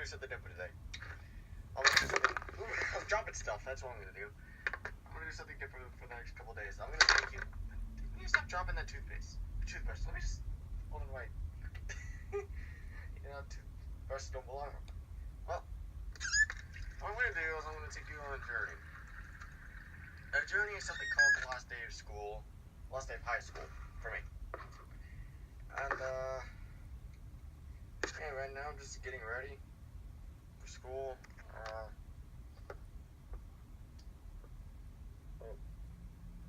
do something different today. I'm gonna do something. Ooh, I'm dropping stuff. That's what I'm gonna do. I'm gonna do something different for the next couple days. I'm gonna take you. Can you stop dropping that toothbrush? Let me just hold it right. Toothbrush don't belong. Well, what I'm gonna do is I'm gonna take you on a journey. A journey is something called the last day of school, last day of high school for me. And yeah, right now I'm just getting ready for school.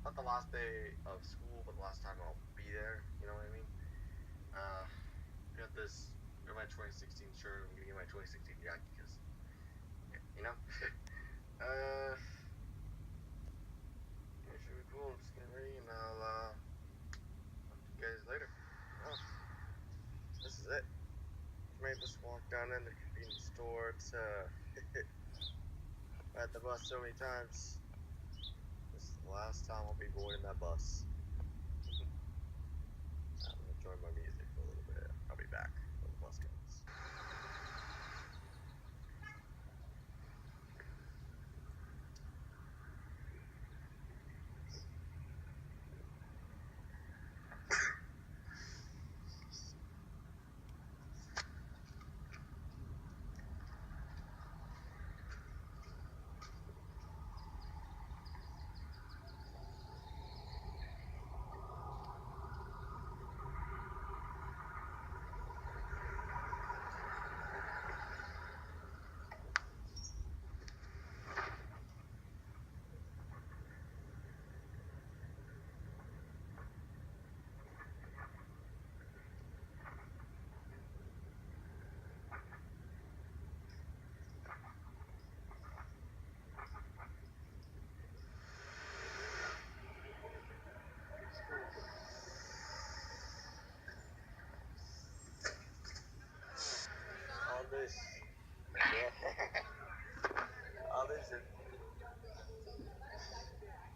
Not the last day of school, but the last time I'll be there. You know what I mean? Got my 2016 shirt. I'm gonna get my 2016 jacket because, you know. Yeah, should be cool. I'm just getting ready, and I'll talk to you guys later. Oh, this is it. Made this walk down in the convenience store. It's at the bus so many times. This is the last time I'll be boarding that bus. I'm gonna enjoy my music for a little bit. I'll be back when the bus comes.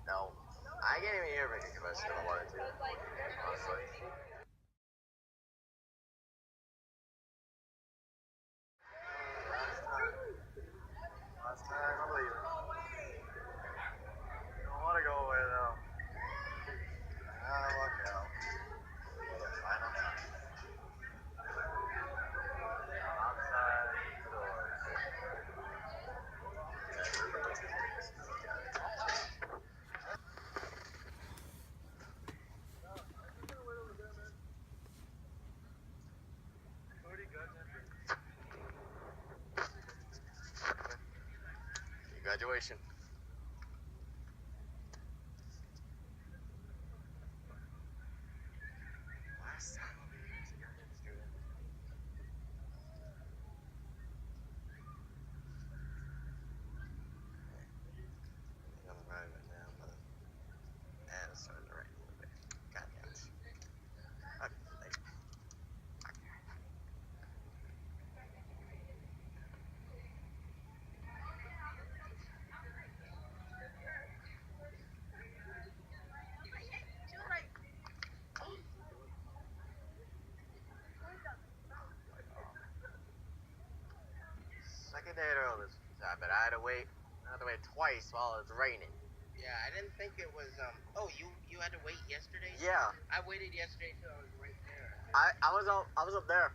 No, I can't even hear me if I still wanted to. Honestly. Last time, I believe it. I don't want to go away though. Look out. Outside the doors. Graduation. Last time I'll be a student. I'm on the ride right now, but it's starting to rain a little bit. God damn it. Second day early this time, but I had to wait twice while it was raining. Yeah, I didn't think it was, oh, you had to wait yesterday? Yeah. I waited yesterday till I was right there. I was up there.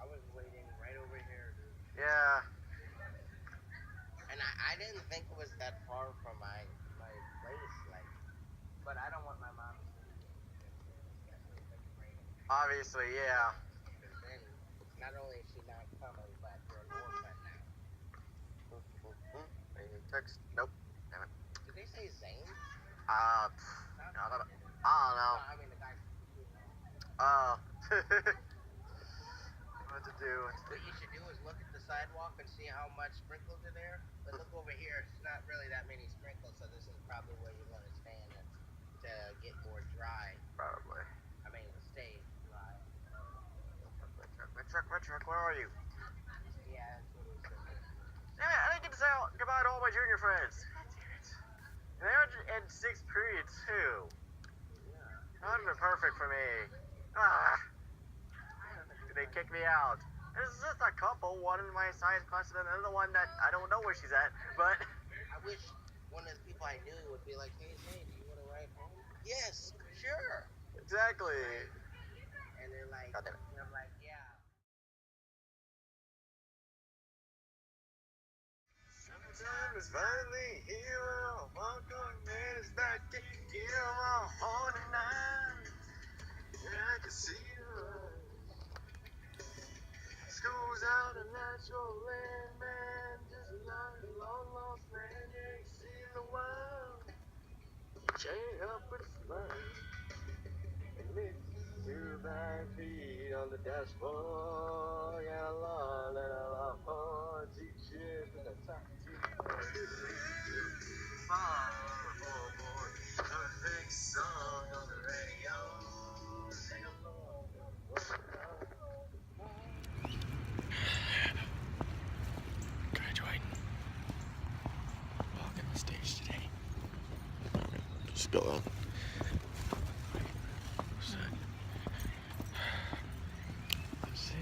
I was waiting right over here, dude. Yeah. And I didn't think it was that far from my place, like, but I don't want my mom to see it. Obviously, yeah. Because then, not only is she not coming, but we're an orphan now. Text? Nope. Damn it. Did they say Zane? I don't know. I mean, the guy. What to do? What you should do is look at the sidewalk and see how much sprinkles are there. But look over here, it's not really that many sprinkles, so this is probably where you want to stand to get more dry. Probably. I mean, stay dry. My truck, where are you? Yeah, that's what it said. Damn it, I didn't get to say goodbye to all my junior friends. God damn it. And they were in 6th period, too. Yeah. That would have been perfect for me. they kicked me out. There's just a couple, one in my science class and another one that I don't know where she's at, but... I wish one of the people I knew would be like, hey, Zane, do you want to ride home? Yes, sure. Exactly. And they're like, God damn it. and I'm like, yeah. Summertime is finally here. Welcome, man, it's back here on Horny Night. Yeah, I can see you. School's out of natural land, man. Just like a long lost man, you ain't seen the world. Chain up with fun. And it's two back feet on the dashboard. Yeah, la la la la, oh, G-chip in the top two. Perfect song on the radio. Sing along. Graduating. Walking the stage today. Just go on. That's it.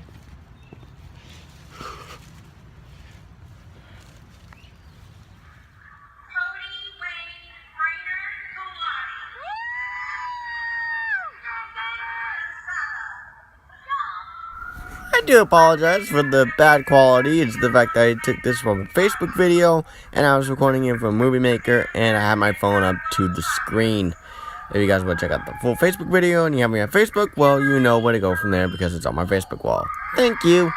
I do apologize for the bad quality. It's the fact that I took this from a Facebook video and I was recording it from Movie Maker and I had my phone up to the screen. If you guys want to check out the full Facebook video and you have me on Facebook, well, you know where to go from there because it's on my Facebook wall. Thank you.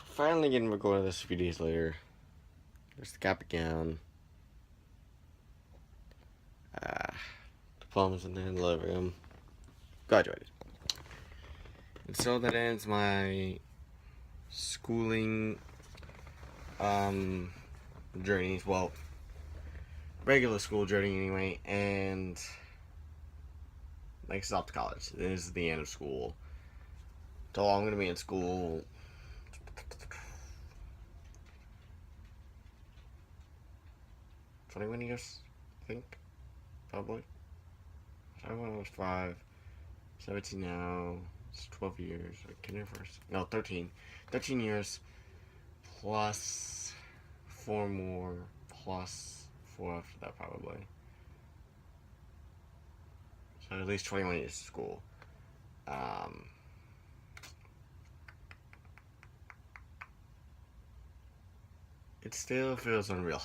Finally getting recorded this a few days later. There's the cap gown. Diplomas in the living room. Graduated. And so that ends my schooling journeys. Well, regular school journey anyway, and next is off to college. This is the end of school. So I'm gonna be in school 21 years, I think, probably. I was 5, 17 now. It's 12 years. Kindergarten, no, 13. 13 years plus 4 more plus 4 after that, probably. So at least 21 years of school. It still feels unreal.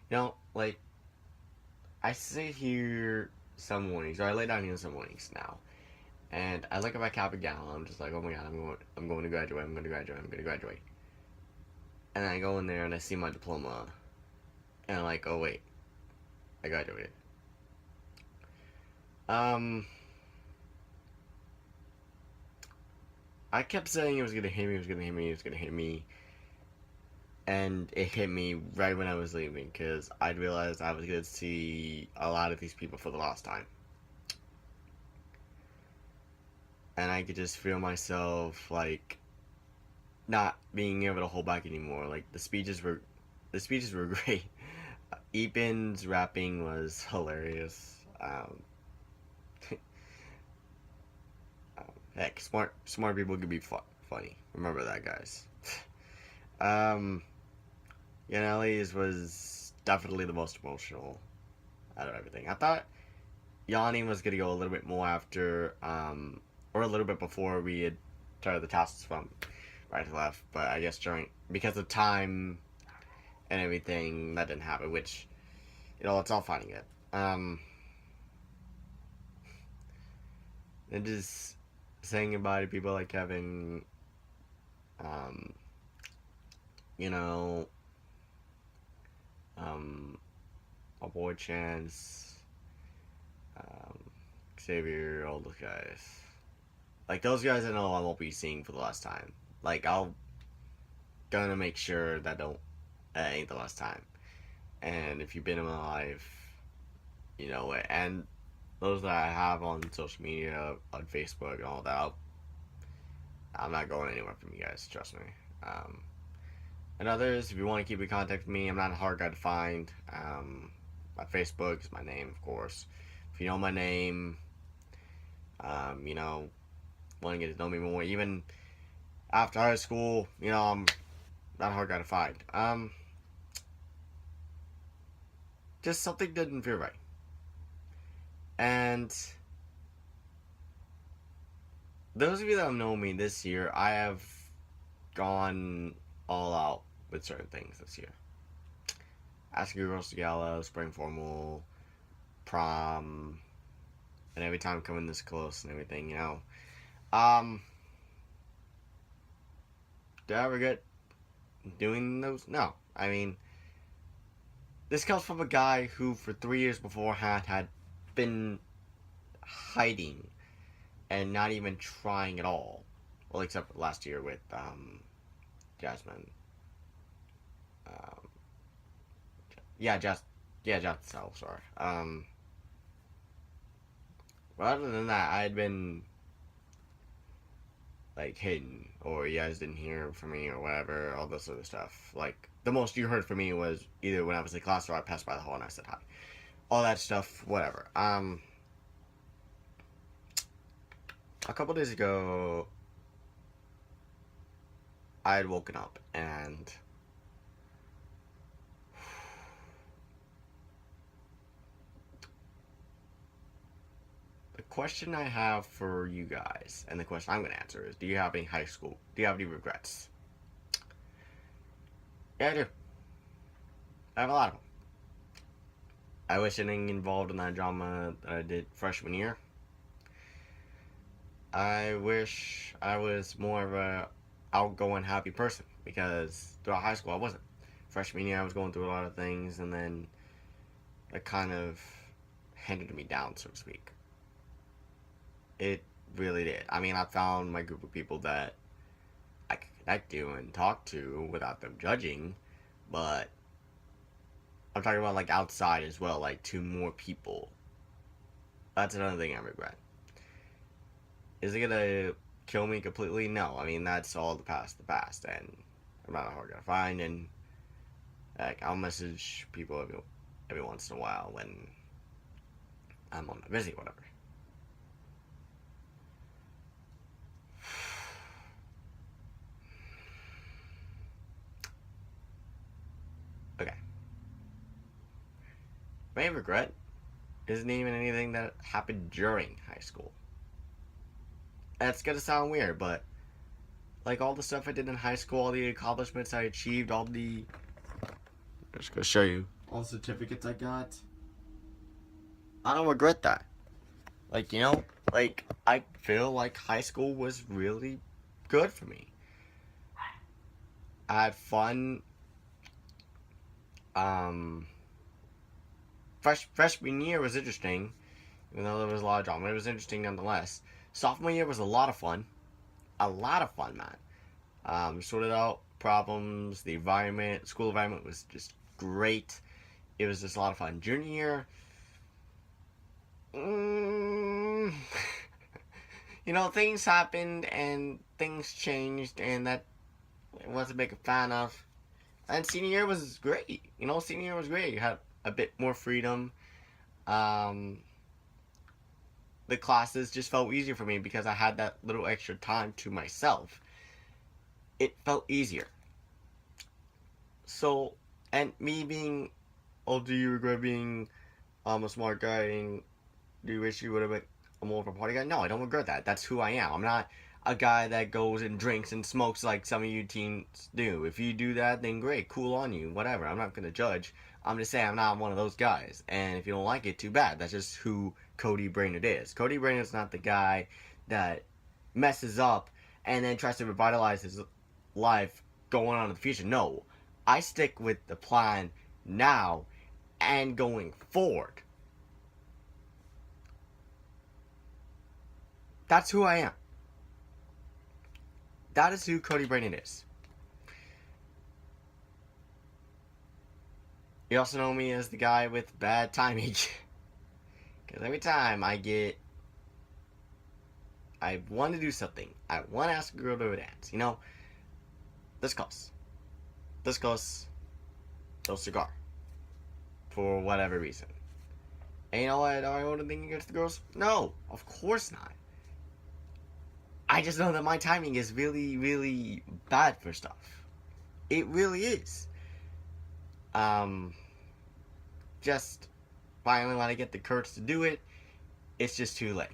You know, like, I sit here some mornings, or I lay down here some mornings now, and I look at my cap and gown, I'm just like, oh my god, I'm going to graduate, I'm going to graduate. And I go in there and I see my diploma, and I'm like, oh wait, I graduated. I kept saying it was gonna hit me, and it hit me right when I was leaving, because I realized I was gonna see a lot of these people for the last time. And I could just feel myself, like, not being able to hold back anymore. Like, the speeches were great. Epin's rapping was hilarious. Heck, smart people could be funny. Remember that, guys. Yaneli's was definitely the most emotional out of everything. I thought Yanni was gonna go a little bit more after, or a little bit before we had started the tasks from right to left, but I guess because of time and everything, that didn't happen, which, you know, it's all fine again. And just saying goodbye to people like Kevin, you know, my boy Chance, Xavier, all those guys. Like, those guys I know I won't be seeing for the last time. Like, I'll gonna make sure that ain't the last time. And if you've been in my life, you know it. And those that I have on social media, on Facebook and all that, I'm not going anywhere from you guys, trust me. And others, if you want to keep in contact with me, I'm not a hard guy to find. My Facebook is my name, of course. If you know my name, you know, want to get to know me more, even after high school, you know, I'm not a hard guy to find. Just something didn't feel right. And those of you that have known me this year, I have gone all out with certain things this year. Asking girls to gala, spring formal, prom, and every time coming this close and everything, you know. Did I regret doing those? No. I mean, this comes from a guy who for 3 years beforehand had been hiding and not even trying at all. Well, except last year with Jasmine. Jasmine Sell, sorry. But other than that, I had been like hidden, or you guys didn't hear from me, or whatever, all this other stuff. Like, the most you heard from me was either when I was in class or I passed by the hall and I said hi. All that stuff, whatever. A couple days ago, I had woken up and the question I have for you guys, and the question I'm going to answer is, do you have any regrets? Yeah, I do. I have a lot of them. I wish I didn't get involved in that drama that I did freshman year. I wish I was more of a outgoing, happy person, because throughout high school I wasn't. Freshman year I was going through a lot of things, and then it kind of handed me down, so to speak. It really did. I mean, I found my group of people that I could connect to and talk to without them judging, but I'm talking about like outside as well, like to more people. That's another thing I regret. Is it gonna kill me completely? No. I mean, that's all the past, and I'm not hard to find, and like, I'll message people every once in a while when I'm on my busy, whatever. Okay. My regret isn't even anything that happened during high school. That's gonna sound weird, but like all the stuff I did in high school, all the accomplishments I achieved, I'm just gonna show you all the certificates I got. I don't regret that. Like, you know, like, I feel like high school was really good for me. I had fun. Freshman year was interesting, even though there was a lot of drama. It was interesting nonetheless. Sophomore year was a lot of fun. A lot of fun, man. Sorted out problems. The environment, school environment was just great. It was just a lot of fun. Junior year, you know, things happened and things changed, and that I wasn't a big fan of. And senior year was great. You know, senior year was great. You had a bit more freedom. The classes just felt easier for me because I had that little extra time to myself. It felt easier. So, and me being, oh, do you regret being a smart guy, and do you wish you would have been more of a party guy? No, I don't regret that. That's who I am. I'm not a guy that goes and drinks and smokes like some of you teens do. If you do that, then great, cool on you, whatever. I'm not going to judge. I'm just saying I'm not one of those guys. And if you don't like it, too bad. That's just who Cody Brainerd is. Cody Brainerd's not the guy that messes up and then tries to revitalize his life going on in the future. No, I stick with the plan now and going forward. That's who I am. That is who Cody Brennan is. You also know me as the guy with bad timing. Because every time I want to do something, I want to ask a girl to a dance, this calls. No cigar. For whatever reason. And you know what? Do I hold anything against the girls? No, of course not. I just know that my timing is really, really bad for stuff. It really is. Just finally when I get the courage to do it, it's just too late.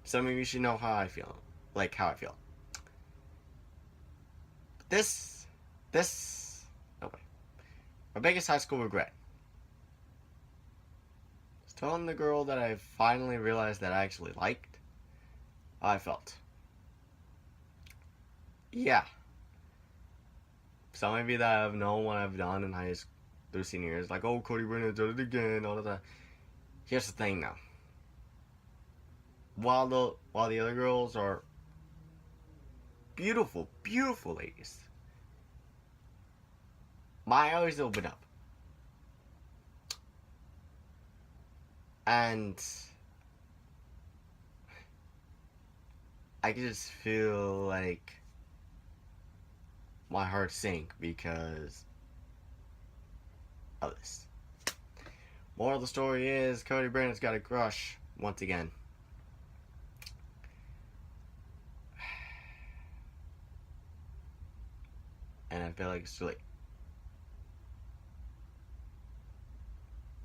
Some of you should know how I feel. Like how I feel. Okay. My biggest high school regret is telling the girl that I finally realized that I actually liked how I felt. Yeah. Some of you that have known what I've done in high school through senior years, like, oh, Cody Brennan did it again, all of that. Here's the thing now. While the other girls are beautiful, beautiful ladies, my eyes opened up. And I can just feel like my heart sink because of this. Moral of the story is Cody Brennan's got a crush once again. And I feel like it's too late.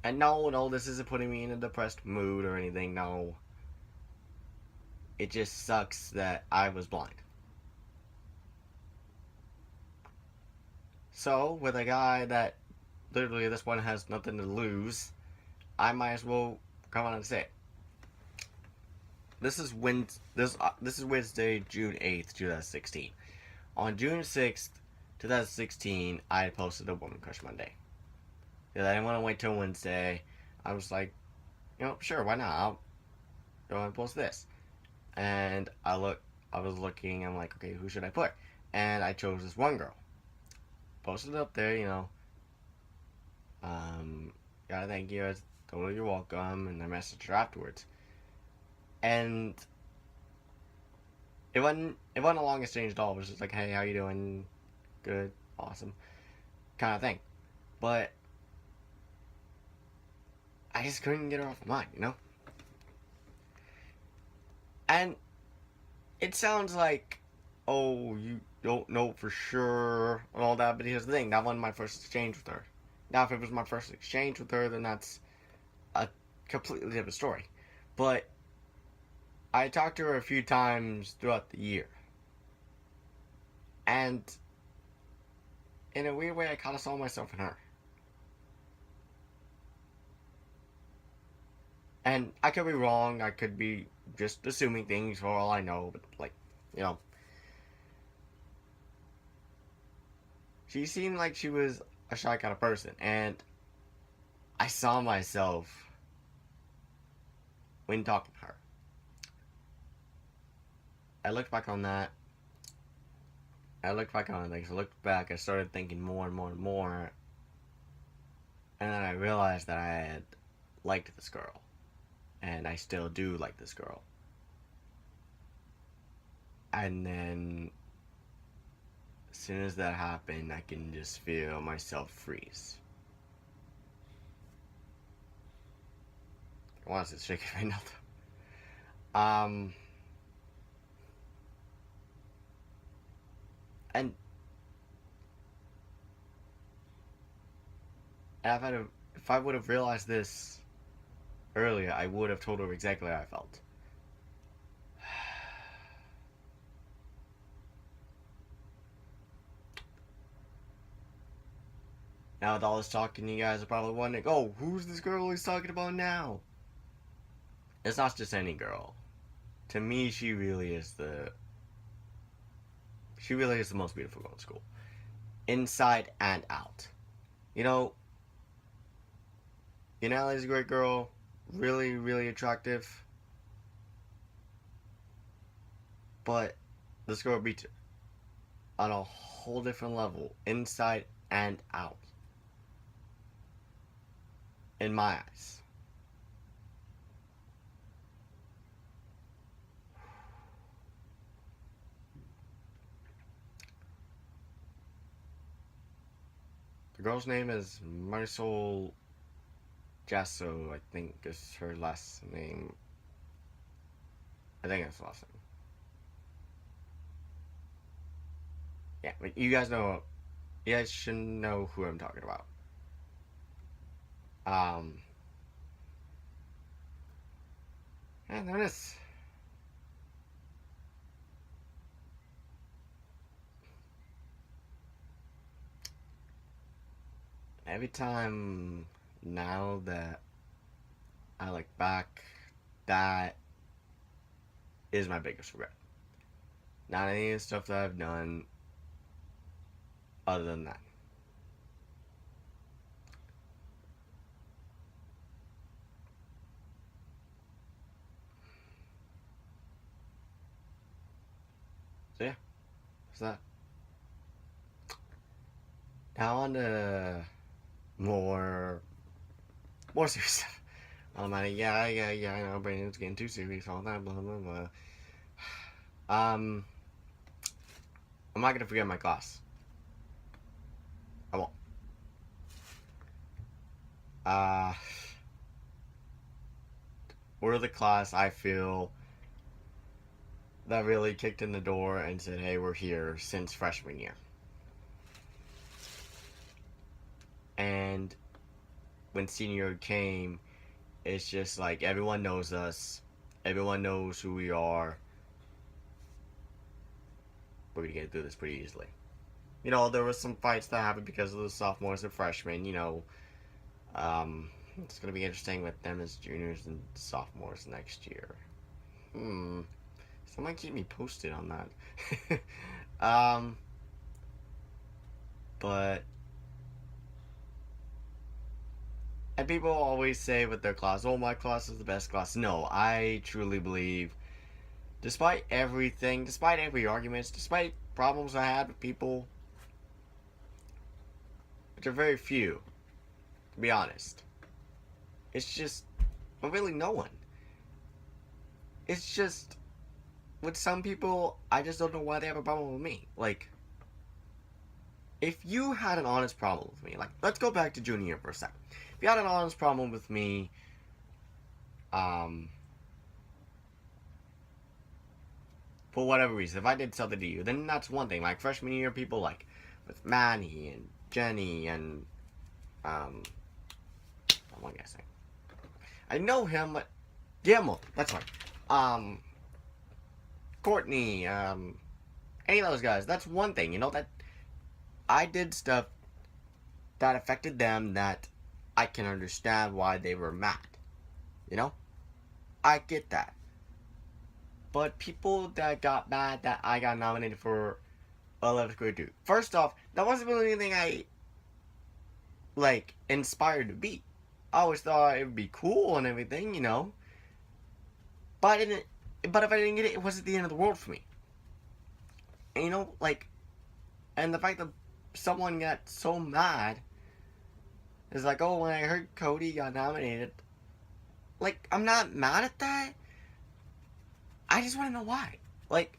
And no, this isn't putting me in a depressed mood or anything, no. It just sucks that I was blind. So, with a guy that literally this one has nothing to lose, I might as well come on and say it. This is Wednesday, June 8th, 2016. On June 6th, 2016, I posted a Woman Crush Monday. Because I didn't want to wait till Wednesday. I was like, sure, why not? I'll go and post this. And I was looking, I'm like, okay, who should I put? And I chose this one girl. Posted it up there, gotta thank you, I told her you're welcome, and I messaged her afterwards. And it wasn't a long exchange at all. It was just like, hey, how you doing? Good, awesome, kind of thing. But I just couldn't get her off my mind, And it sounds like, oh, you don't know for sure and all that, but here's the thing, that wasn't my first exchange with her. Now, if it was my first exchange with her, then that's a completely different story. But I talked to her a few times throughout the year. And in a weird way, I kind of saw myself in her. And I could be wrong, I could be just assuming things for all I know, but she seemed like she was a shy kind of person, and I saw myself when talking to her. I looked back on that. I looked back, I started thinking more and more and more, and then I realized that I had liked this girl. And I still do like this girl. And then, as soon as that happened, I can just feel myself freeze. I want to shake it right now, though. And if I would have realized this earlier, I would have told her exactly how I felt. Now with all this talking, you guys are probably wondering, oh, who's this girl he's talking about now? It's not just any girl. To me, she really is the most beautiful girl in school. Inside and out. Yaneli's a great girl. Really, really attractive. But this girl beats on a whole different level, inside and out. In my eyes. The girl's name is Marisol Jasso, I think is her last name. I think that's the last name. Yeah, but you guys know, you guys should know who I'm talking about. And there it is. Every time now that I look back, that is my biggest regret. Not any of the stuff that I've done other than that. So yeah, that's that. Now on to more serious stuff. I'm like, yeah, I know Brandon's getting too serious all that, blah, blah, blah. I'm not gonna forget my class. I won't. We're the class I feel that really kicked in the door and said, hey, we're here since freshman year. And when senior year came, it's just like everyone knows us, everyone knows who we are. We're gonna get through this pretty easily. You know, there was some fights that happened because of the sophomores and freshmen, you know. It's gonna be interesting with them as juniors and sophomores next year. Someone keep me posted on that. But and people always say with their class, oh, my class is the best class. No, I truly believe, despite everything, despite every argument, despite problems I had with people, which are very few, to be honest, it's just, well, really no one. It's just, with some people, I just don't know why they have a problem with me. Like, if you had an honest problem with me, like, let's go back to junior year for a second. If you had an honest problem with me, for whatever reason, if I did something to you, then that's one thing. Like, freshman year, people, like, with Manny and Jenny and, one guy's name. I know him, but, Guillermo, that's right. Courtney, any of those guys, that's one thing, you know, that I did stuff that affected them that I can understand why they were mad. You know? I get that. But people that got mad that I got nominated for 11th grade dude. First off, that wasn't really anything I, like, inspired to be. I always thought it would be cool and everything, you know? But if I didn't get it, it wasn't the end of the world for me. And, you know, like, and the fact that someone got so mad is like, oh, when I heard Cody got nominated, like, I'm not mad at that. I just want to know why. Like,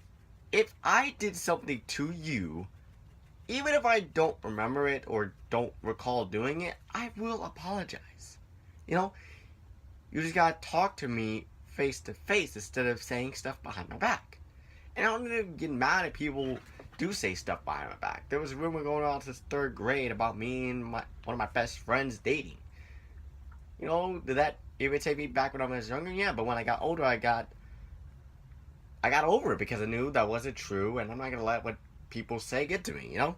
if I did something to you, even if I don't remember it or don't recall doing it, I will apologize. You know, you just gotta talk to me face to face instead of saying stuff behind my back. And I don't need to get mad at people do say stuff behind my back. There was a rumor going on since 3rd grade about me and one of my best friends dating. You know, did that irritate me back when I was younger? Yeah, but when I got older, I got over it because I knew that wasn't true, and I'm not gonna let what people say get to me, you know?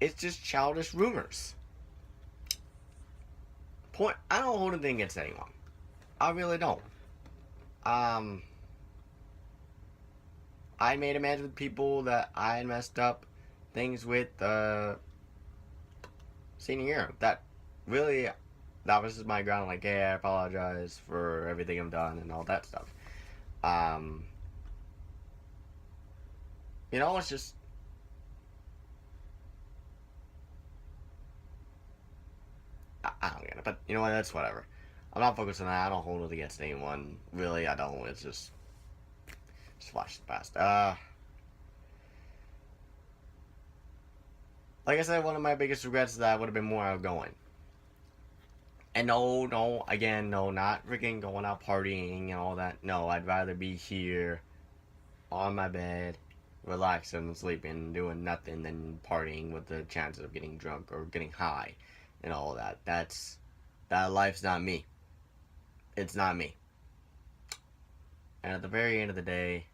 It's just childish rumors. I don't hold anything against anyone. I really don't. I made amends with people that I had messed up things with senior year. That really, that was just my ground. Like, hey, I apologize for everything I've done and all that stuff. You know, it's just. I don't get it, but you know what? That's whatever. I'm not focused on that. I don't hold it against anyone. Really, I don't. It's just watch the past. Like I said, one of my biggest regrets is that I would have been more outgoing. And no, again, no, not freaking going out partying and all that. No, I'd rather be here on my bed, relaxing and sleeping, doing nothing than partying with the chances of getting drunk or getting high and all that. That life's not me. It's not me. And at the very end of the day,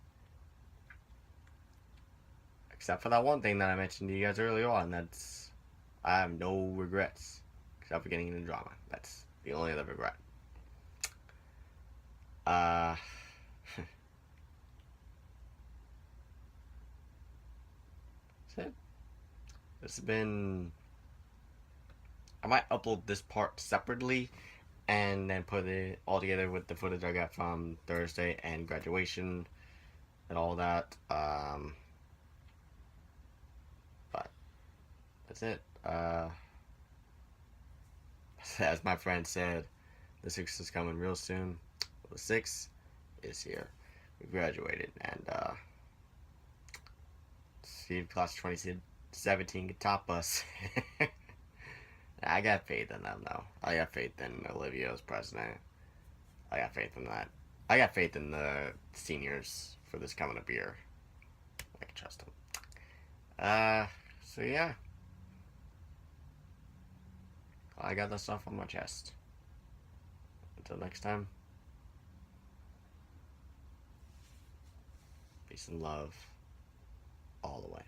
except for that one thing that I mentioned to you guys earlier on, I have no regrets except for getting into drama. That's the only other regret. Uh, that's it. This has been. I might upload this part separately and then put it all together with the footage I got from Thursday and graduation and all that. But that's it. As my friend said, the 6th is coming real soon. The 6th is here. We graduated, and see if class 2017 can top us. I got faith in them, though. I got faith in Olivia as president. I got faith in that. I got faith in the seniors for this coming up year. I can trust them. So yeah. I got that stuff on my chest. Until next time. Peace and love all the way.